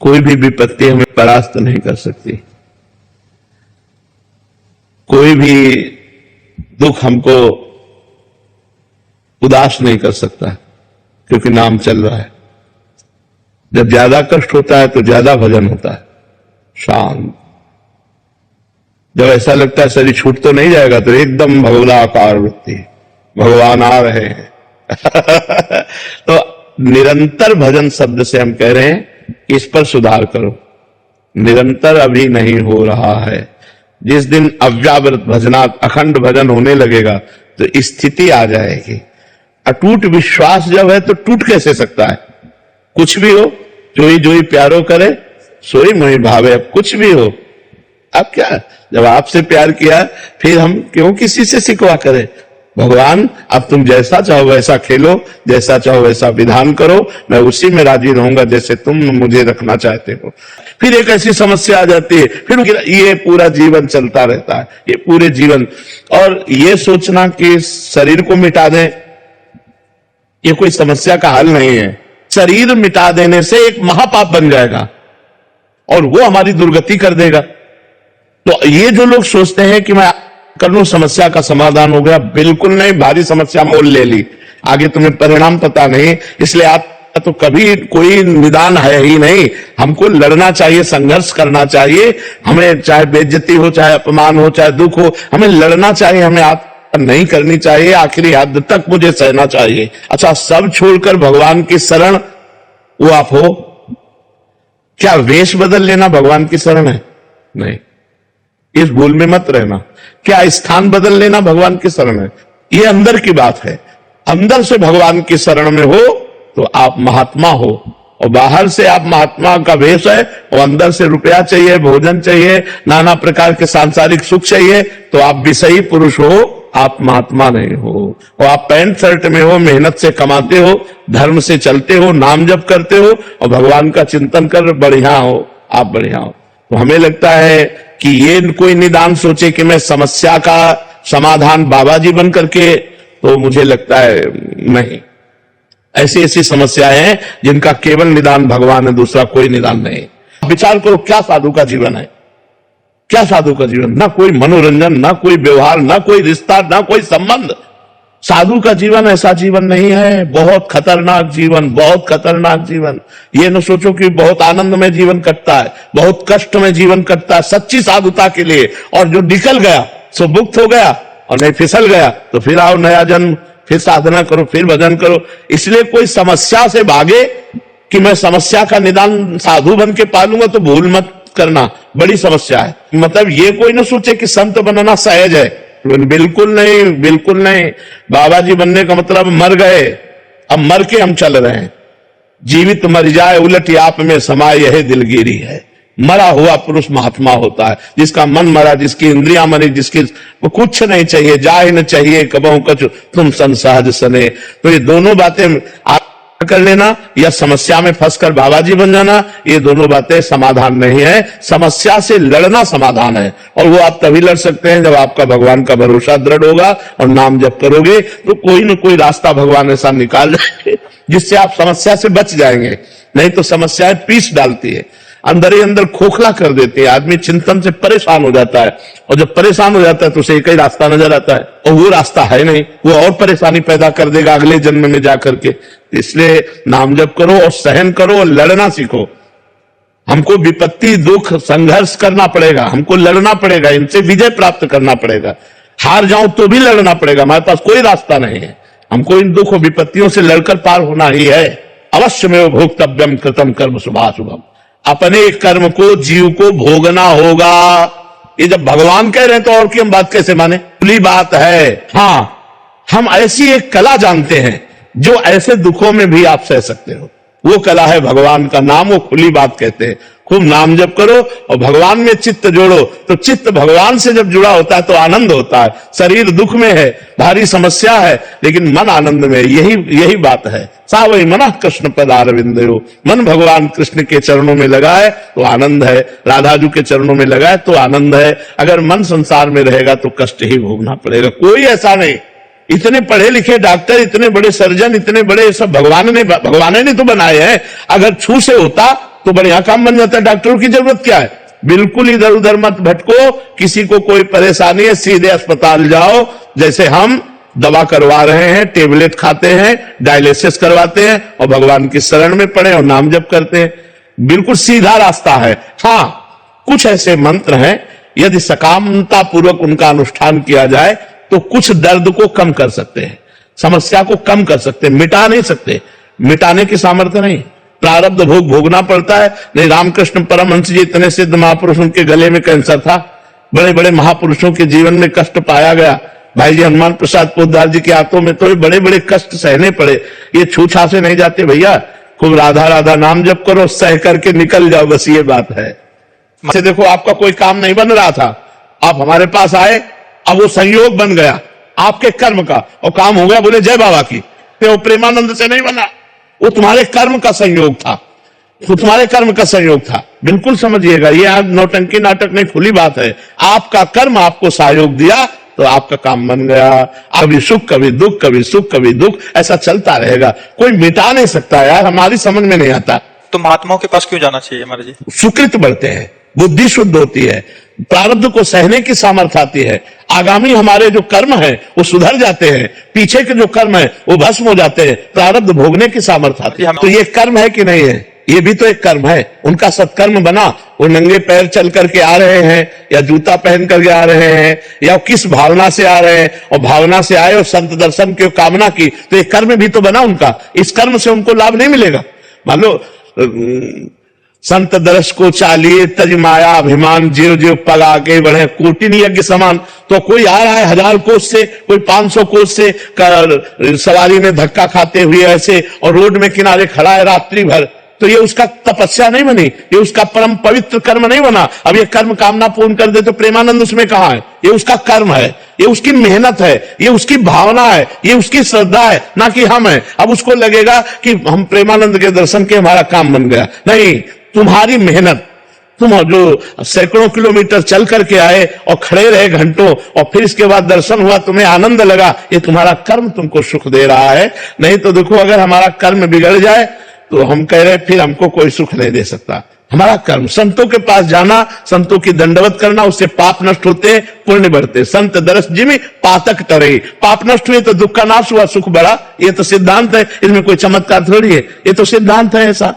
कोई भी विपत्ति हमें परास्त नहीं कर सकती, कोई भी दुख हमको उदास नहीं कर सकता, क्योंकि नाम चल रहा है। जब ज्यादा कष्ट होता है तो ज्यादा भजन होता है, शांत। जब ऐसा लगता है शरीर छूट तो नहीं जाएगा, तो एकदम भगवदाकार वृत्ति, भगवान आ रहे हैं। तो निरंतर भजन शब्द से हम कह रहे हैं कि इस पर सुधार करो। निरंतर अभी नहीं हो रहा है। जिस दिन अव्यावृत भजनात् अखंड भजन होने लगेगा तो स्थिति आ जाएगी। अटूट विश्वास जब है तो टूट कैसे सकता है? कुछ भी हो, जोई जोई प्यारो करे सोई मोहि भावे। अब कुछ भी हो, अब क्या, जब आपसे प्यार किया फिर हम क्यों किसी से शिकवा करें? भगवान अब तुम जैसा चाहो वैसा खेलो, जैसा चाहो वैसा विधान करो, मैं उसी में राजी रहूंगा जैसे तुम मुझे रखना चाहते हो। फिर एक ऐसी समस्या आ जाती है, फिर ये पूरा जीवन चलता रहता है, ये पूरे जीवन। और ये सोचना कि शरीर को मिटा दें, ये कोई समस्या का हल नहीं है। शरीर मिटा देने से एक महापाप बन जाएगा और वो हमारी दुर्गति कर देगा। तो ये जो लोग सोचते हैं कि मैं कर लूं समस्या का समाधान हो गया, बिल्कुल नहीं। भारी समस्या मोल ले ली, आगे तुम्हें परिणाम पता नहीं, इसलिए आप तो कभी कोई निदान है ही नहीं। हमको लड़ना चाहिए, संघर्ष करना चाहिए। हमें चाहे बेइज्जती हो, चाहे अपमान हो, चाहे दुख हो, हमें लड़ना चाहिए, हमें नहीं करनी चाहिए, आखिरी हद तक मुझे सहना चाहिए। अच्छा, सब छोड़कर भगवान की शरण वो आप हो, क्या वेश बदल लेना भगवान की शरण है? नहीं, इस भूल में मत रहना। क्या स्थान बदल लेना भगवान की शरण है? ये अंदर की बात है। अंदर से भगवान की शरण में हो तो आप महात्मा हो, और बाहर से आप महात्मा का वेश है और अंदर से रुपया चाहिए, भोजन चाहिए, नाना प्रकार के सांसारिक सुख चाहिए, तो आप विषयी पुरुष हो, आप महात्मा नहीं हो। और आप पैंट शर्ट में हो, मेहनत से कमाते हो, धर्म से चलते हो, नाम जप करते हो और भगवान का चिंतन कर बढ़िया हो, आप बढ़िया हो। तो हमें लगता है कि ये कोई निदान सोचे कि मैं समस्या का समाधान बाबा जी बन करके, तो मुझे लगता है नहीं। ऐसी ऐसी समस्याएं हैं जिनका केवल निदान भगवान है, दूसरा कोई निदान नहीं। विचार करो, क्या साधु का जीवन है? क्या साधु का जीवन? ना कोई मनोरंजन, ना कोई व्यवहार, ना कोई रिश्ता, ना कोई संबंध। साधु का जीवन ऐसा जीवन नहीं है। बहुत खतरनाक जीवन, बहुत खतरनाक जीवन। ये न सोचो कि बहुत आनंद में जीवन कटता है, बहुत कष्ट में जीवन कटता है सच्ची साधुता के लिए। और जो निकल गया सो मुक्त हो गया, और नहीं फिसल गया तो फिर आओ नया जन्म, फिर साधना करो, फिर भजन करो। इसलिए कोई समस्या से भागे कि मैं समस्या का निदान साधु बन के पालूंगा, तो भूल मत करना, बड़ी समस्या है। मतलब ये कोई ना सोचे कि संत बनना सहज है, बिल्कुल नहीं, बिल्कुल नहीं। बाबा जी बनने का मतलब मर गए, अब मर के हम चल रहे हैं। जीवित मर जाए उलट आप में समाये यह दिलगिरी है। मरा हुआ पुरुष महात्मा होता है, जिसका मन मरा, जिसकी इंद्रियां मरी, जिसकी वो कुछ नहीं चाहिए, जाए न चाहिए कबहू कछु तुम संसहज सने। तो ये दोनों बातें आप कर लेना या समस्या में फंसकर बाबा जी बन जाना, ये दोनों बातें समाधान नहीं है। समस्या से लड़ना समाधान है, और वो आप तभी लड़ सकते हैं जब आपका भगवान का भरोसा दृढ़ होगा और नाम जप करोगे, तो कोई न कोई रास्ता भगवान ऐसा निकाल देंगे जिससे आप समस्या से बच जाएंगे। नहीं तो समस्याएं पीस डालती है, अंदर ही अंदर खोखला कर देती है। आदमी चिंतन से परेशान हो जाता है, और जब परेशान हो जाता है तो उसे एक ही रास्ता नजर आता है, और वो रास्ता है नहीं, वो और परेशानी पैदा कर देगा अगले जन्म में जाकर के। इसलिए नाम जप करो और सहन करो और लड़ना सीखो। हमको विपत्ति, दुख, संघर्ष करना पड़ेगा, हमको लड़ना पड़ेगा, इनसे विजय प्राप्त करना पड़ेगा। हार जाऊं तो भी लड़ना पड़ेगा, हमारे पास कोई रास्ता नहीं है। हमको इन दुख और विपत्तियों से लड़कर पार होना ही है। अवश्य में भोक्तव्यम कृतम कर्म शुभाशुभम। अपने कर्म को, जीव को भोगना होगा। ये जब भगवान कह रहे हैं तो और की हम बात कैसे माने? खुली बात है। हाँ, हम ऐसी एक कला जानते हैं जो ऐसे दुखों में भी आप सह सकते हो। वो कला है भगवान का नाम, वो खुली बात कहते हैं। खूब नाम जप करो और भगवान में चित्त जोड़ो, तो चित्त भगवान से जब जुड़ा होता है तो आनंद होता है। शरीर दुख में है, भारी समस्या है, लेकिन मन आनंद में है। यही बात है। सा वही मना कृष्ण पदारविंदयो। मन भगवान कृष्ण के चरणों में लगा है तो आनंद है, राधाजू के चरणों में लगा है तो आनंद है। अगर मन संसार में रहेगा तो कष्ट ही भोगना पड़ेगा। कोई ऐसा नहीं, इतने पढ़े लिखे डॉक्टर, इतने बड़े सर्जन, इतने बड़े सब भगवान ने तो बनाए हैं। अगर छू से होता तो बढ़िया काम बन जाता है। डॉक्टरों की जरूरत क्या है? बिल्कुल इधर उधर मत भटको, किसी को कोई परेशानी है सीधे अस्पताल जाओ। जैसे हम दवा करवा रहे हैं, टेबलेट खाते हैं, डायलिसिस करवाते हैं और भगवान की शरण में पड़े और नाम जप करते हैं। बिल्कुल सीधा रास्ता है। हाँ, कुछ ऐसे मंत्र हैं, यदि सकामता पूर्वक उनका अनुष्ठान किया जाए तो कुछ दर्द को कम कर सकते हैं, समस्या को कम कर सकते हैं, मिटा नहीं सकते, मिटाने की सामर्थ्य नहीं। प्रारब्ध भोग भोगना पड़ता है। नहीं, रामकृष्ण परमहंस जी इतने सिद्ध महापुरुष, उनके गले में कैंसर था। बड़े बड़े महापुरुषों के जीवन में कष्ट पाया गया। भाई जी हनुमान प्रसाद पोद्दार जी के हाथों में तो बड़े बड़े कष्ट सहने पड़े। ये छूछा से नहीं जाते भैया। खूब राधा राधा नाम जप करो, सह करके निकल जाओ, बस ये बात है। जैसे देखो, आपका कोई काम नहीं बन रहा था, आप हमारे पास आए, अब वो संयोग बन गया आपके कर्म का और काम हो गया। बोले जय बाबा की। तो वो प्रेमानंद से नहीं बना, वो तुम्हारे कर्म का संयोग था, वो तुम्हारे कर्म का संयोग था। बिल्कुल समझिएगा, ये आज नौटंकी नाटक नहीं, खुली बात है। आपका कर्म आपको सहयोग दिया तो आपका काम बन गया। कभी सुख कभी दुख, कभी सुख कभी दुख, ऐसा चलता रहेगा। कोई मिटा नहीं सकता यार, हमारी समझ में नहीं आता। तो महात्माओं के पास क्यों जाना चाहिए महाराज जी? सुकृत बढ़ते हैं, बुद्धि शुद्ध होती है, प्रारब्ध को सहने की सामर्थ्य आती है, आगामी हमारे जो कर्म है वो सुधर जाते हैं, पीछे के जो कर्म है वो भस्म हो जाते हैं, प्रारब्ध भोगने की सामर्थ्य आती है। तो ये कर्म है कि नहीं है? ये भी तो एक कर्म है। उनका सत्कर्म बना, वो नंगे पैर चल करके आ रहे हैं या जूता पहन करके आ रहे हैं या किस भावना से आ रहे हैं, और भावना से आए और संत दर्शन की कामना की, तो ये कर्म भी तो बना उनका। इस कर्म से उनको लाभ नहीं मिलेगा। मान लो संत दर्श को चालिए तज माया अभिमान, जीव जीव पग आगे बढ़े कोटिन यज्ञ समान। तो कोई आ रहा है 1000 कोस से, कोई 500 कोस से, सवारी में धक्का खाते हुए ऐसे, और रोड में किनारे खड़ा है रात्रि भर, तो ये उसका तपस्या नहीं बनी, ये उसका परम पवित्र कर्म नहीं बना। अब ये कर्म कामना पूर्ण कर दे तो प्रेमानंद उसमें कहां है? ये उसका कर्म है, ये उसकी मेहनत है, ये उसकी भावना है, ये उसकी श्रद्धा है, ना कि हम है। अब उसको लगेगा कि हम प्रेमानंद के दर्शन के हमारा काम बन गया। नहीं, तुम्हारी मेहनत, तुम जो सैकड़ों किलोमीटर चल करके आए और खड़े रहे घंटों, और फिर इसके बाद दर्शन हुआ, तुम्हें आनंद लगा, ये तुम्हारा कर्म तुमको सुख दे रहा है। नहीं तो देखो, अगर हमारा कर्म बिगड़ जाए तो हम कह रहे फिर हमको कोई सुख नहीं दे सकता। हमारा कर्म, संतों के पास जाना, संतों की दंडवत करना, उससे पाप नष्ट होते, पुण्य बढ़ते। संत दरस जिमी पातक टरे, पाप नष्ट हुए तो दुख का नाश हुआ, सुख बढ़ा। ये तो सिद्धांत है, इसमें कोई चमत्कार थोड़ी है, ये तो सिद्धांत है ऐसा।